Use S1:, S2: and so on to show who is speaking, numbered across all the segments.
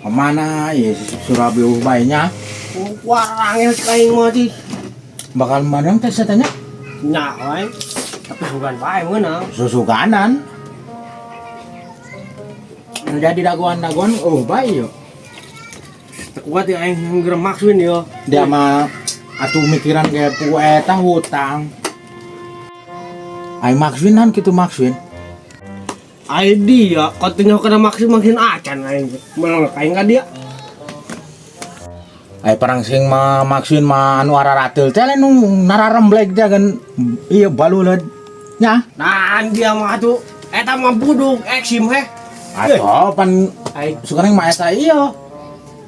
S1: Kemana ya Surabaya baiknya?
S2: Warangnya kayak ngodi.
S1: Bakal mana teh tanya?
S2: Nyawai. Tapi bukan baik mana.
S1: Susukanan. Jadi daguan oh baik yo.
S2: Kuat ya yang maksudin yo.
S1: Dia mah atuh mikiran kayak pueta hutang. Ai maksudin gitu maksudin.
S2: Dia katanya kena maksudin acan aing. Malah kayak enggak dia.
S1: Ai perang sing mah maksudin mah anu ararateul teh nu nararemblek teh kan ieu baluleud nya.
S2: Nah, dia mah tuh eta mah buduk eksim heh.
S1: Atuh pan sukareng mah eta ieu.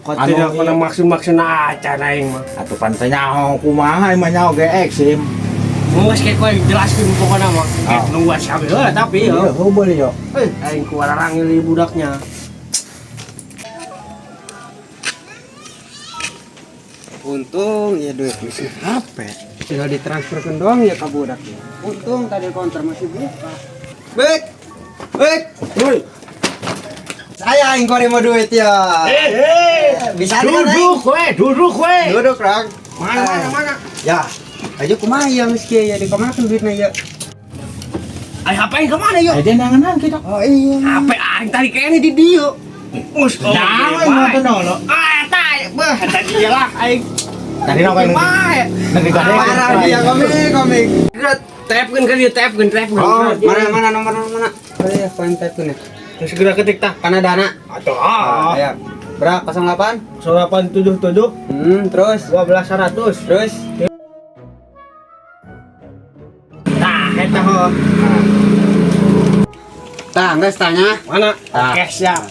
S2: Katanya kena maksud acan aing mah.
S1: Atuh pan teh nyaho kumaha mah nyaho ge eksim.
S2: Nggak kayak kau jelaskan pokoknya mah. Nunggu siapa heula tapi yo.
S1: Iya, boleh yo.
S2: Aing ku larang li budaknya.
S3: Untung ya duit masih HP. Tinggal ditransferkan doang ya ke budaknya. Untung tadi konter masih buka. Bek.
S1: Woi.
S3: Saya yang korek mau duit ya. Bisa
S1: Duduk we.
S3: Duduk, Rang.
S2: Mana?
S3: Ya. Ayo kumaha ya meski ya dikemakan duitnya ya.
S2: Aing hapain kemana yo?
S1: Dia nangan kita.
S3: Oh iya.
S2: Apa aing tadi kayaknya di dia. Mus,
S1: Nah, ngoten lo.
S2: Eta, beh, tadi dia lah aing.
S1: Tadi nak yang negeri gade.
S3: Parah dia komik.
S2: Tapkeun kan dia tapkeun.
S3: Oh, mana nomor mana? Oh iya, kontak ya.
S2: Terus segera ketik tah.
S3: Karena dana.
S2: Atuh.
S3: Ya. Berapa 08?
S2: 0877
S3: Terus
S2: 12100.
S3: terus
S2: Eta ho.
S3: tah geus tanya.
S2: Mana?
S3: Ah.
S2: Oke, siap.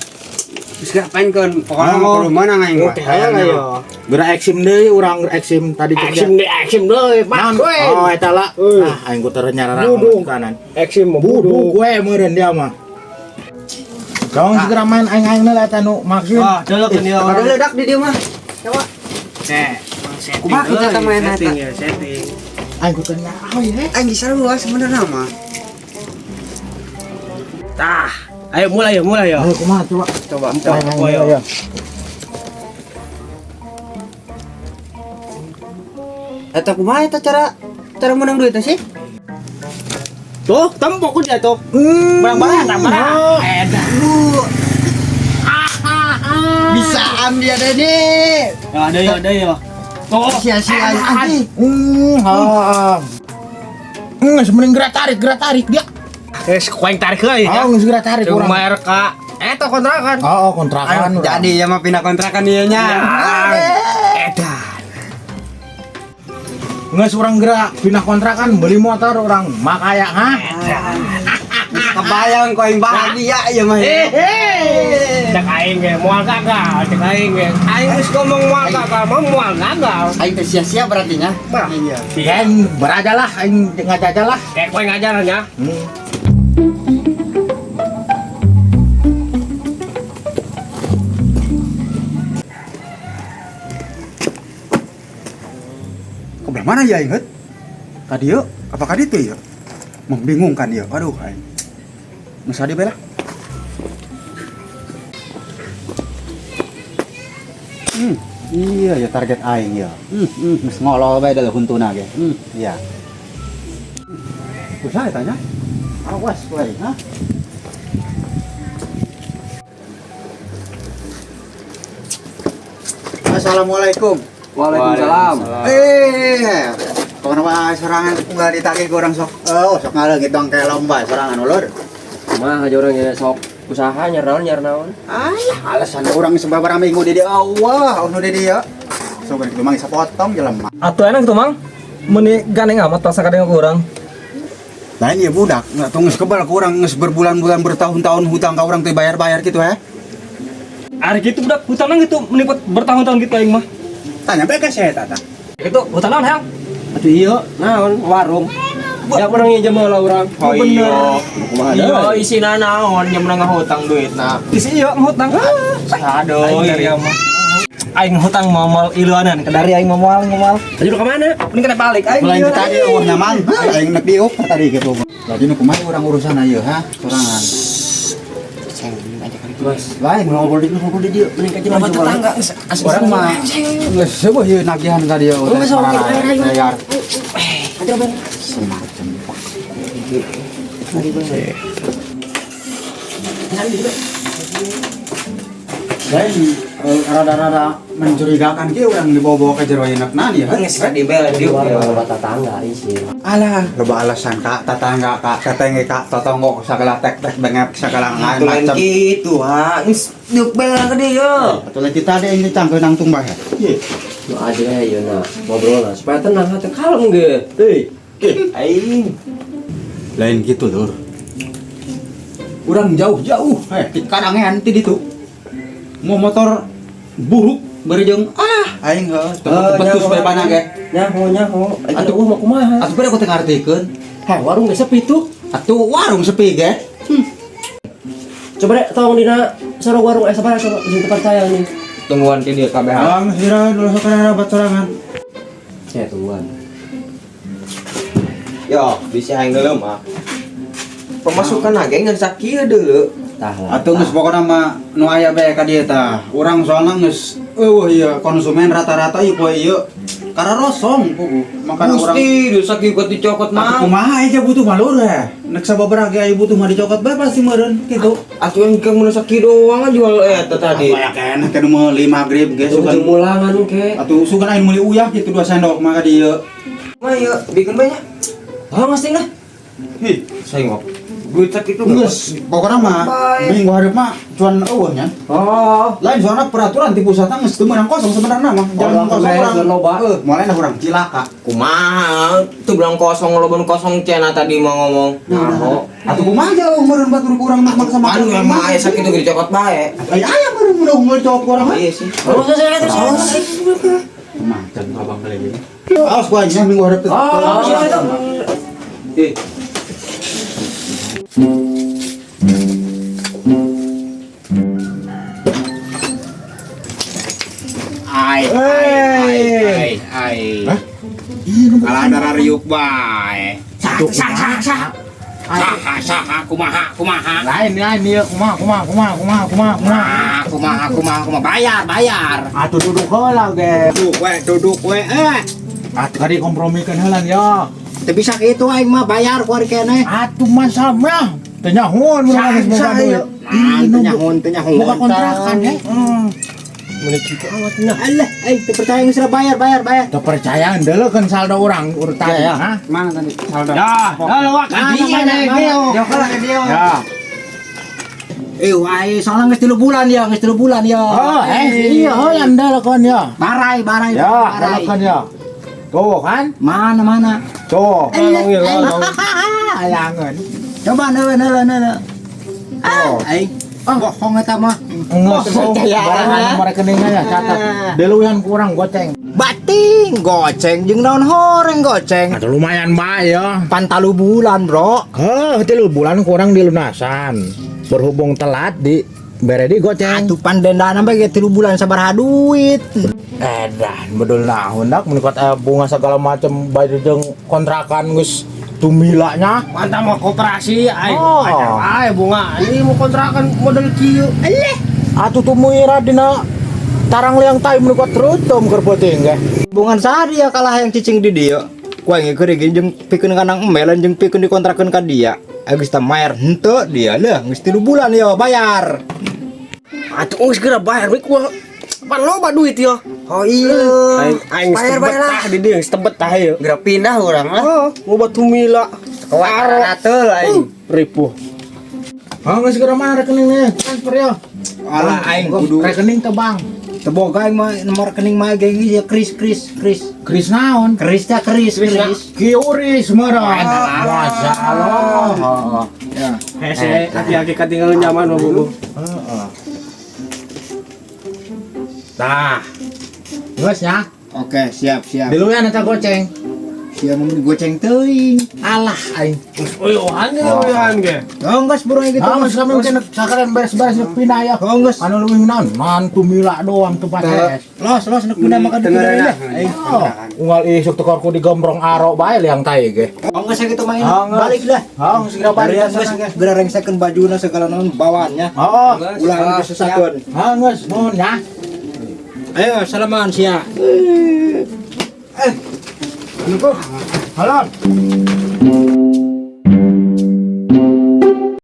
S3: Terus ngapain kan? Pokoknya mau ke rumah nang aing mah.
S2: Ayo.
S1: Geura eksim deui urang eksim tadi
S2: Eksim deui, Mas.
S1: Oh eta lah.
S2: Euy.
S1: Aing ku teu nyararang
S2: Buduk.
S1: kanan.
S2: Eksim
S1: Buduk we meureun dia mah. Kamu segera main aing-aingna lah eta nu maksud.
S2: Delok kan dia.
S3: Kada ledak di dia mah. Coba. Kumaha kita teh main eta?
S2: Setting.
S1: Aing ku teu nyararang ya.
S3: Aing bisa luas sebenarnya mah.
S2: Tah, ayo mulai ya.
S1: Ayo kumaha coba.
S3: Coba.
S1: Ayo.
S3: Eta kumaha eta cara menang duit sih?
S2: Tuh, tempok dia tuh. Barang-barang. Edan.
S3: Bisaan dia deh nih.
S2: Ada ya. Tuh,
S3: Sia-sia anjing.
S1: Sebenarnya gerak tarik dia.
S2: kuing tarik euy.
S1: Geus gerak tarik
S2: Cuma
S1: urang.
S2: RK. Eta kontrakan.
S1: Kontrakan.
S3: Jadi ya mah pindah kontrakan dia nya.
S2: Edan.
S1: Nges urang gerak pindah kontrakan beli motor urang makaya
S3: Kebayang kau yang bahagia ya mah.
S2: Cek aing ge moal gagal, cek aing ge. Aing geus ngomong moal gagal, moal gagal.
S3: Aing teh sia-sia berarti nya.
S2: Bah.
S3: Iya.
S1: Aing beraja lah, aing ngajaja lah.
S2: Kayak kowe ngajaran ya.
S3: Kebelah mana ya inget? Tadi yuk, apakah itu ya? Membingungkan dia. Aduh, aing. Masa dia bela? Iya ya target aing ya. Geus ngolol bae da huntuna ge. Iya. Usaha tanya. Awas kowe, ha? Assalamualaikum.
S2: Waalaikumsalam.
S3: Kenapa serangan nggak ditagih ke orang sok? Oh, sok ngaleungit dong kayak lomba serangan ulur.
S2: Kumaha aja urang ge sok usaha nyar naon.
S3: Alasan orang sebabar minggu di dia Allah, nu di dia. So kan kitu mah bisa potong jelema.
S4: Atuh enak tuh mang, meni gandeng amat pas kadang ke orang.
S3: Lain ya budak, nggak tahu nges kebal ke orang nges berbulan-bulan bertahun-tahun hutang ke orang tuh bayar-bayar gitu ya.
S4: Ari gitu budak hutang gitu menipat bertahun-tahun gitu aing mah.
S3: Tanya bae ka saya tata.
S4: Itu hutang naon hang?
S2: Atuh ieu naon warung. Ya urang ieu lah urang.
S4: Oh iya.
S2: Iya isina naon nya menang ngahutang duitna.
S4: Isi ieu ngutang.
S2: Aduh,
S4: Aing dari ama. Aing hutang momal iluanan, dari aing momal.
S2: Tadi lu ke mana?
S4: Mending kena balik aing.
S3: Mulai tadi eueuh nyaman, aing nek diuk tadi gitu. Jadi nu kumaha urang urusan ayeuna ha, sorangan. Lain ngobrol di dia. Mending kajian
S2: Apa tetangga?
S3: Orang mah geus seueuh ieu nagihan ka dia. Bayar. Lain rada-rada mencurigakan kieu urang dibawa-bawa ka jero inepna nih.
S2: Geus di bel di tetangga isi.
S3: Alah, loba alasan kak, tetangga kak, tetangga kak, tetangga sakala tek-tek bengek sakala
S2: Tulen
S3: macam.
S2: kitu ha. Geus diuk bel ka dieu.
S3: Atuh kita ada yang dicangkeun nang tumbah ya.
S2: Nu aja ya na ngobrol lah supaya tenang hati kalem ge. Teuy. Aing.
S3: Lain gitu lur. Urang jauh-jauh, di kadangean ti ditu. Mau motor buruk berejeung aing heuh betus bae panah ge.
S2: Nyaho. Atuh mah kumaha?
S3: Atuh bade aku teu ngartikeun.
S2: Heh, warung geus sepi tuh.
S3: Atuh warung sepi ge.
S2: Coba deh tolong dina sareng warung sabaraha coba di tempat saya nih. Tungguan ke dia kabeh.
S3: Ang sira dulu sakana baturangan.
S2: Ya tungguan. Yo, bisa aing deuleu mah. Pemasukan age ngan sakieu deuleu. Tah.
S3: Atuh geus pokona mah nu aya bae ka dieu tah. Urang soalna geus eueuh ieu konsumen rata-rata ieu poe ieu kararosong puguh. Makana urang
S2: Gusti, dosa kieu keur dicokot
S3: Atuh
S2: mah.
S3: kumaha aja butuh malur ya. Nek sababaraha ge aya butuh mah dicokot bae pasti meureun kitu.
S2: Atuh yang keur mun sakieu doang jual eta tadi.
S3: Aya keneh kana meuli magrib ge
S2: Sugan
S3: sugan.
S2: mulangan ke.
S3: Atuh sugan aing meuli uyah kitu 2 sendok mah ka dieu.
S2: Mah ieu bikin banyak. Ah, ngasih lah.
S3: Hi,
S2: Saya ngok. Duit sakitu
S3: geus pokona mah minggu hareup mah cuan eueuh nya.
S2: Oh.
S3: Lain soalna peraturan ti pusat geus teu meunang kosong sebenarnya mah. Jangan kosong urang. Moalena urang cilaka.
S2: Kumaha? Tuh bilang kosong loban kosong cena tadi mau ngomong. Naho?
S3: Atuh kumaha aja meureun batur ku urang maksa makan.
S2: Anu emang aya sakitu ge dicokot bae.
S3: Aya meureun mudah ngecok ku urang mah.
S2: Iya sih. Oh, saya
S3: Macan abang kali ini. Awas gua aja minggu hareup teh.
S2: Eh. Ai. Ala dara riuk bae. Saha kumaha.
S1: Lain ieu kumaha.
S2: Bayar.
S1: Atuh duduk heula ge.
S2: Duduk we.
S1: Atuh kadi kompromikeun heula ya.
S2: Teu bisa kitu aing mah bayar ku ari keneh.
S1: Atuh masamnya teu nyahoan urang geus boga duit.
S2: Teu nyahon.
S1: Boga kontrakan he.
S2: Mulai kitu awat nah. Alah, teu percaya geus bayar.
S1: Teu percaya endeuleun saldo urang urutan ha.
S3: Mana tadi saldo?
S1: Ya, wak Ya.
S2: Wae soalnya geus 3 bulan ya,
S1: Oh, iya heuh endeuleun ya.
S2: Barai.
S1: Ya, endeuleun ya. Tuh kan?
S2: Mana?
S1: Tuh.
S2: Ayangan. Coba neuleuh. Bohong eta mah.
S1: Barang rekeningnya ya catat. Deuluyan kurang goceng.
S2: Bating goceng jeung daun horeng goceng.
S1: Atuh lumayan bae ya.
S2: Pantalu bulan, Bro.
S1: Heuh, 3 bulan kurang dilunasan. Berhubung telat di bere di goceng.
S2: Atuh pandendana bae 3 bulan sabaraha duit.
S1: Edan bedul naon dak menikot bunga segala macam bayar jeung kontrakan geus tumilanya.
S2: Mantap mau koperasi
S1: Oh.
S2: bunga. Ini mau kontrakan model kieu. Eleh.
S1: Atuh tumuira dina tarang liang tai menikot rutum keur peuting ge.
S2: Bungan sehari ya kalah yang cicing di dia. Kue ngeukeun ge jeung pikeun kanang emelan jeung pikeun dikontrakeun ka dia. Geus teh mayar henteu dia lah geus 3 bulan ya bayar. Atuh geus geura bayar we ku. Pan loba duit ya. Oh iya. Aing bayar di dia geus tebet tah ya.
S3: Geura pindah urang lah.
S2: Oh, ngobat tumila.
S3: Kawar atul aing.
S2: Ripuh.
S1: Geus geura mana rekeningnya? Transfer ya.
S2: Alah aing kudu
S1: Rekening teh Bang.
S2: teboga aing mah nomor rekening mah ge ya kris.
S1: Kris naon?
S2: Kris.
S1: Kiuris meureun. Masyaallah.
S2: Ya, hese aki-aki katinggalan zaman mah bubu.
S1: Heeh. Tah. Geus nya.
S2: Oke, siap.
S1: Diluyan eta goceng.
S2: sia mau digoceng teuing. Alah aing.
S4: Oyohan ge.
S2: Onggas burung gitu.
S1: Ah, geus kami teh sakalian beres-beres neuk pindah ya.
S2: Onggas.
S1: Anu leuwih naon? Mantu mila doang tuh pates.
S2: Los neuk pindah maka
S3: Dengar
S2: deui
S3: dah.
S2: aing.
S1: Oh, unggal isuk tekorku digombrong aro bae liang tai ge.
S2: Onggas gitu main.
S1: Onggas.
S2: Balik dah.
S1: Oh, segera balik
S2: Dari onggas segera rengsekeun bajuna segala naon bawaannya.
S1: Oh,
S2: Ulah kesusakeun.
S1: geus mun ya.
S2: Ayo salaman sia.
S1: Halo.